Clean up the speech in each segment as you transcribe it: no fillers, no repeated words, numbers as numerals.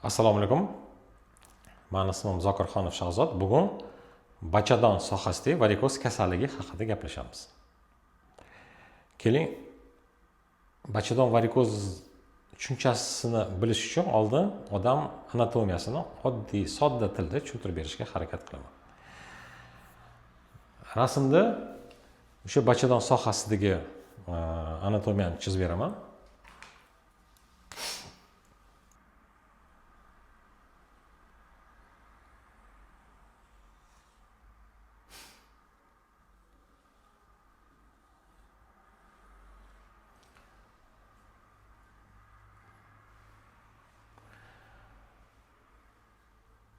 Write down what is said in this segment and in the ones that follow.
Assalomu alaykum. Meni ismim Zokirxonov Shahzod. Bugun bachadon sohasidagi varikoz kasalligi haqida gaplashamiz. Keling, bachadon varikoz tushunchasini bilish uchun oldin odam anatomiyasini oddiy, sodda tilda tushuntirib berishga harakat qilaman. Rasmda o'sha bachadon sohasidagi anatomiyani chizib beraman.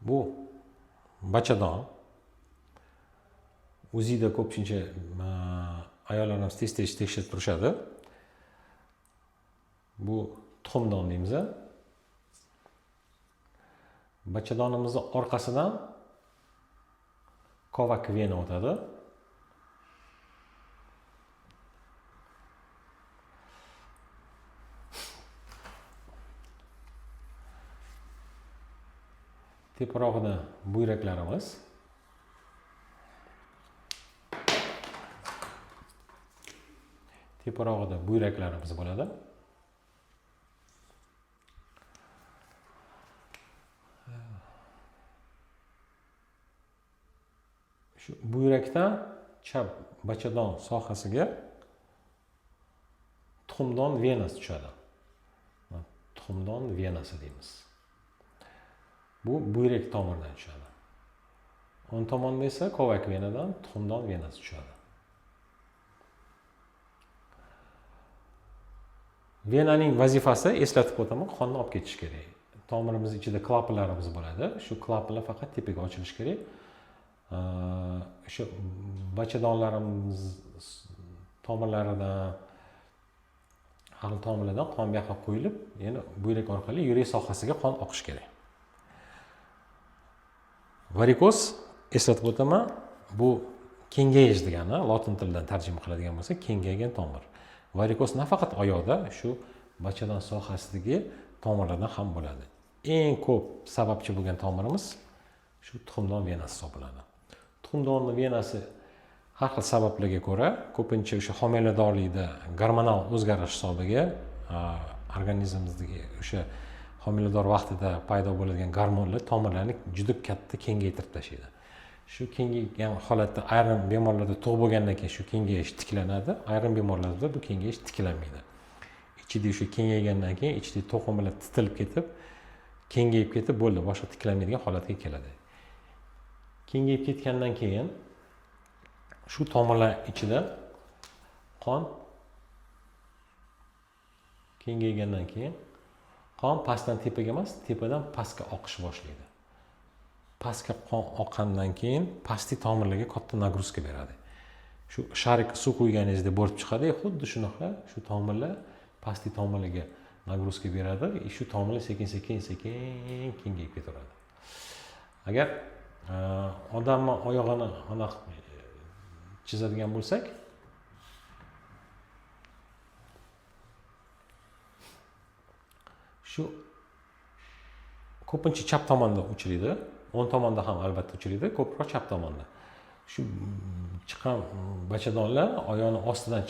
Bu bachadon o'zida ko'pincha ayollarimiz tez tekshirib turishadi. Bu tuxumdon deymiz. Bachadonimizning orqasidan kovak vena o'tadi. Teparog'ida buyraklarimiz. Teparog'ida buyraklarimiz bo'ladi. Shu buyrakdan chap bachadon sohasiga tuxumdon venasi tushadi. Tuxumdon venasi deymiz. Bu buyrak tomiridan tushadi. O'ng tomonda esa kovak venadan tuxumdon venasi tushadi. Venaning vazifasi, eslatib o'taman, qonni olib ketish kerak. Tomirimiz ichida klapanlarimiz bo'ladi. Shu klapanlar faqat tepaga ochilishi kerak. O'sha bachadonlarimiz tomirlaridan, hali tomirlardan qon bu yoqqa qo'yilib, yana buyrak orqali yurak sohasiga qon oqishi kerak. Varikoz, eslatib o'taman, bu kengayish degani, lotin tilidan tarjima qiladigan bo'lsa, kengaygan tomir. Varikoz nafaqat oyoqda, shu bachadon sohasidagi tomirlardan ham bo'ladi. Eng ko'p sababchi bo'lgan tomirimiz shu tuxumdon venasi hisoblanadi. Tuxumdon venasi har xil sabablarga ko'ra, ko'pincha o'sha homiladorlikda gormonal o'zgarish hisobiga organizmimizdagi o'sha homilador vaqtida paydo bo'ladigan gormonlar tomirlarni juda katta kengaytirib tashlaydi. Shu kengaygan holatda ayrim bemorlarda tug'ib bo'lgandan keyin shu kengayish tiklanadi, ayrim bemorlarda bu kengayish tiklanmaydi. Ichida o'sha kengaygandan keyin ichidagi to'qimalar titilib ketib, kengayib ketib bo'ldi, boshqa tiklanmaydigan holatga keladi. Kengayib ketgandan keyin shu tomirlar ichida qon kengaygandan keyin qon pastdan tepaga emas, tepadan pastga oqish boshlaydi. Pastga qon oqqandan keyin pastki tomirlarga katta nagruzka beradi. Shu sharik suv quyganingizda bo'lib chiqadi, xuddi shunaqa shu tomirlar pastki tomirlarga nagruzka beradi, shu tomirlar sekin-sekin kengayib ketaveradi. Agar odamning oyog'ini aniq chizadigan bo'lsak, shu ko'pincha chap tomonda uchraydi, o'ng tomonda ham albatta uchraydi, ko'proq chap tomonda. Shu chiqqan bachadonlar oyoqning ostidan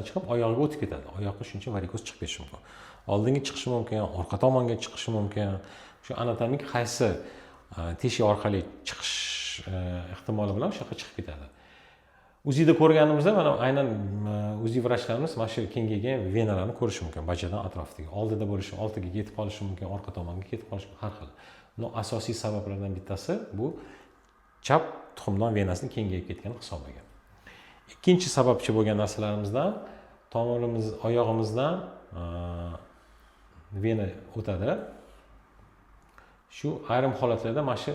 chiqib oyoqqa o'tib ketadi. Oyoqqa shuncha varikoz chiqib ketishi mumkin. Oldinga chiqishi mumkin, orqa tomonga chiqishi mumkin. Shu anatomik qaysi teshik orqali chiqish ehtimoli bilan o'sha yoqqa chiqib ketadi. O'zida ko'rganimizda mana aynan o'zi vrachlarimiz mana shu kengaygan venalarni ko'rish mumkin bachadon atrofidagi. Oldida bo'lishi, oltiga yetib qolishi mumkin, orqa tomonga ketib qolishi mumkin, har xil. No asosiy sabablardan bittasi bu chap tuxumdon venasining kengayib ketgani hisoblangan. Ikkinchi sababchi bo'lgan narsalarimizdan tomirimiz, oyog'imizdan vena o'tadi. Shu ayrim holatlarda mana shu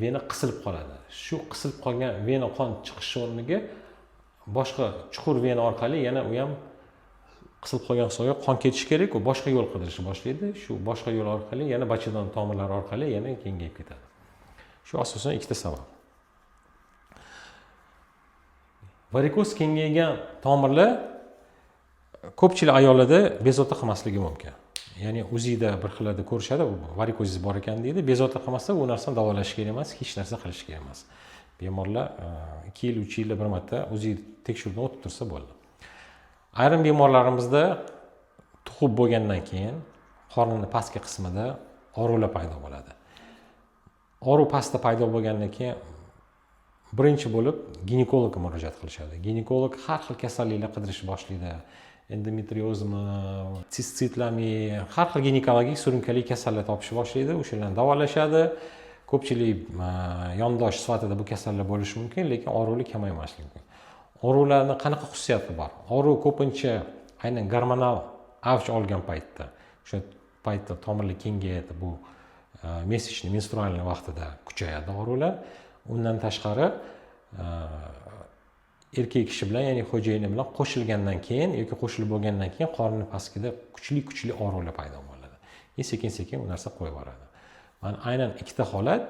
vena qisilib qoladi. Shu qisilib qolgan vena qon chiqishi o'rniga boshqa chuqur vena orqali yana u ham qisilib qolgan soya qon ketishi kerak, u boshqa yo'l qidirishni boshlaydi. Shu boshqa yo'l orqali yana bachadon tomirlari orqali yana kengayib ketadi. Shu asosan ikkita sabab. Varikoz kengaygan tomirlar ko'pchilik ayollarda bezovta qilmasligi mumkin. ya'ni UZIda bir xillarda ko'rishadi, varikozis bor ekan deydi. Bezovta qilmasa u narsani davolash kerak emas, hech narsa qilish kerak emas. Bemorlar 2 yil, 3 yilda bir marta UZI tekshiruvdan o'tib tursa bo'ldi. Ayrim bemorlarimizda tug'ib bo'lgandan keyin qornining pastki qismida og'riqlar paydo bo'ladi. Og'riq pastda paydo bo'lgandan keyin birinchi bo'lib ginekologga murojaat qilishadi. Ginekolog har xil kasalliklar qidirishni boshlaydi. Endometriozmi, sistitlarmi, har xil ginekologik surunkali kasallar topishni boshlaydi. O'shalarni davolashadi. Ko'pchilik yondosh sifatida bu kasallar bo'lishi mumkin, lekin og'riqlar kamaymasligi mumkin. Og'riqlarning qanaqa xususiyati bor? Og'riq ko'pincha aynan gormonal avj olgan paytda, o'sha paytda tomirlar kengayadi, bu mesячный menstrualniy vaqtida kuchayadi og'riqlar. Undan tashqari erkak kishi bilan, ya'ni xo'jayini bilan qo'shilgandan keyin yoki qo'shilib bo'lgandan keyin qorni pastida kuchli og'riqlar paydo bo'ladi. Sekin-sekin u narsa qo'yib yuboradi. Mana aynan ikkita holat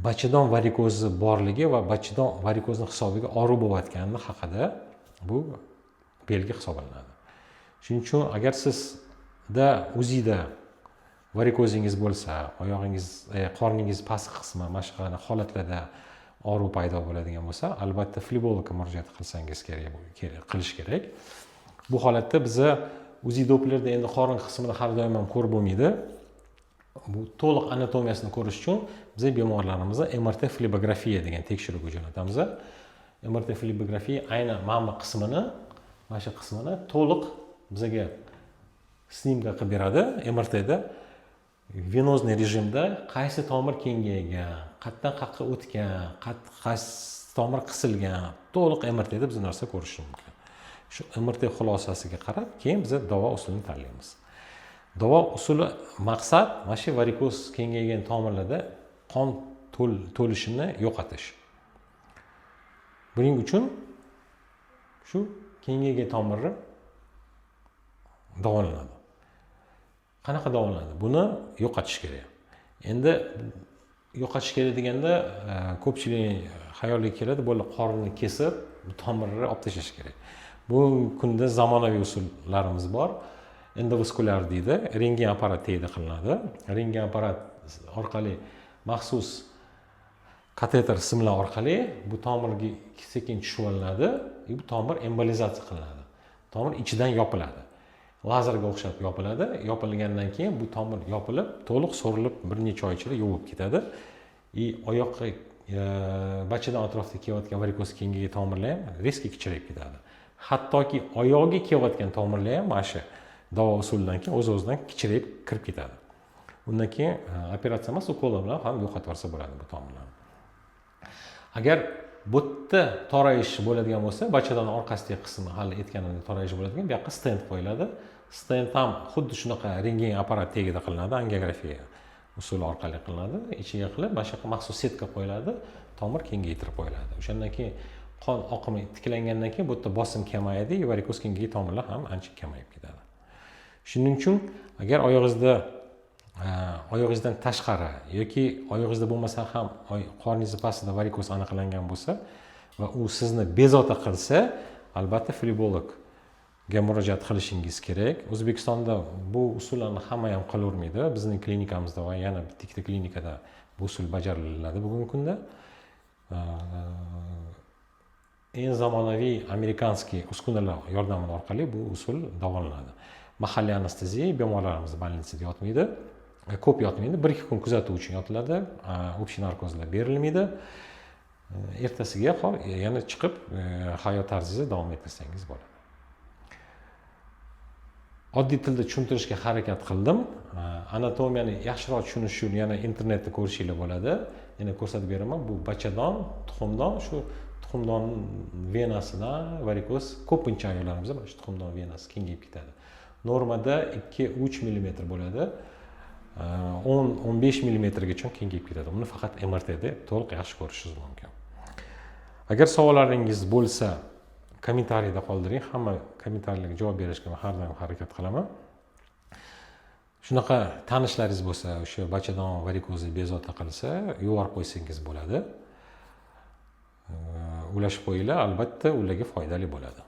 bachadon varikozi borligi va bachadon varikozning hisobiga og'riq bo'layotgani haqida bu belgi hisoblanadi. Shuning uchun agar sizda UZIda varikozingiz bo'lsa, oyog'ingiz, qorningiz pastki qismi mana shu holatlarda og'riq paydo bo'ladigan bo'lsa, albatta flebologga murojaat qilsangiz qilish kerak. Bu holatda biza UZI dopplerda endi qorin qismini har doim ham ko'rib bo'lmaydi. Bu to'liq anatomiyasini ko'rish uchun biz bemorlarimizni MRT flebografiya degan tekshiruvga jo'natamiz. MRT flebografiya aynan mana bu qismini, mana shu qismini to'liq bizga snimka qilib beradi. MRTda venozniy rejimda qaysi tomir kengaygan, qayerdan qayerga o'tgan, qaysi tomir qisilgan, to'liq MRTda biz narsa ko'rish mumkin. Shu MRT xulosasiga qarab, keyin biz davo usulini tanlaymiz. Davo usuli maqsad mana shu varikoz kengaygan tomirlarda qon to'lishini yo'qotish. Buning uchun shu kengaygan tomirni davolanadi. Qanaqa davolanadi? Buni yo'qotish kerak. Endi yo'qotish kerak deganda ko'pchilik xayoliga keladi, bo'ldi qorni kesib, tomirni olib tashlash kerak. Bugungi kunda zamonaviy usullarimiz bor. Endovaskulyar deydi, rentgen apparat teyida qilinadi. Rentgen apparat orqali maxsus kateter simlar orqali bu tomirga sekin tushib olinadi, bu tomir embolizatsiya qilinadi. Tomir ichidan yopiladi. Lazerga o'xshab yopiladi. Yopilgandan keyin bu tomir yopilib, to'liq so'rilib bir necha oy ichida yuvib ketadi. Oyoqqa bachadon atrofida kelayotgan varikoz kengaygan tomirlar ham reski kichrayib ketadi. Hattoki oyoqga kelayotgan tomirlar ham mana shu davo usulidan keyin o'z-o'zidan kichrayib kirib ketadi. Undan keyin operatsiya emas, ukol bilan ham yo'qotib yuborsa bo'ladi bu tomirlarni. Agar bu yerda torayish bo'ladigan bo'lsa, bachadon orqasidagi qismi hali aytganimdek torayish bo'ladigan, bu yoqqa stent qo'yiladi. Stent ham xuddi shunaqa rentgen apparat tagida qilinadi, angiografiya usuli orqali qilinadi. Ichiga qilib, mana shu maxsus setka qo'yiladi, tomir kengaytirib qo'yiladi. O'shandan keyin qon oqimi tiklangandan keyin bu yerda bosim kamayadi, varikoz kengaygan tomirlar ham ancha kamayib ketadi. Shuning uchun agar oyog'ingizdan tashqari yoki oyog'ingizda bo'lmasa ham qorningiz pastida varikoz aniqlangan bo'lsa va u sizni bezovta qilsa, albatta flebologga murojaat qilishingiz kerak. O'zbekistonda bu usullarni hamma ham qilavermaydi. Bizning klinikamizda va yana bitta klinikada bu usul bajariladi bugungi kunda. Eng zamonaviy amerikanskiy uskunalar yordami orqali bu usul davolanadi. Mahalliy anesteziya bemorlarimiz bolnitsada yotmaydi. Ko'p yotmaydi. 1-2 kun kuzatuv uchun yotiladi. Общий narkozlar berilmaydi. Ertasiga yana chiqib hayot tarzingizni davom ettirsangiz bo'ladi. Oddiy tilda tushuntirishga harakat qildim. Anatomiyani yaxshiroq tushunish uchun yana internetda ko'rishingiz bo'ladi. Yana ko'rsatib beraman. Bu bachadon, tuxumdon, shu tuxumdon venasidan varikoz ko'pincha ayollarimizda mana shu tuxumdon venasi kengayib ketadi. Normada 2-3 mm bo'ladi. 10-15 mm gacha kengayib ketadi. Uni faqat MRTda to'liq yaxshi ko'rishingiz mumkin. Agar savollaringiz bo'lsa, kommentariyda qoldiring. Hamma kommentariylarga javob berishga har doim harakat qilaman. Shunaqa tanishlaringiz bo'lsa, o'sha bachadon varikozi bezovta qilsa, yuborib qo'ysangiz bo'ladi. Ulashib qo'yinglar, albatta ularga foydali bo'ladi.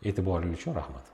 E'tiboringiz uchun rahmat.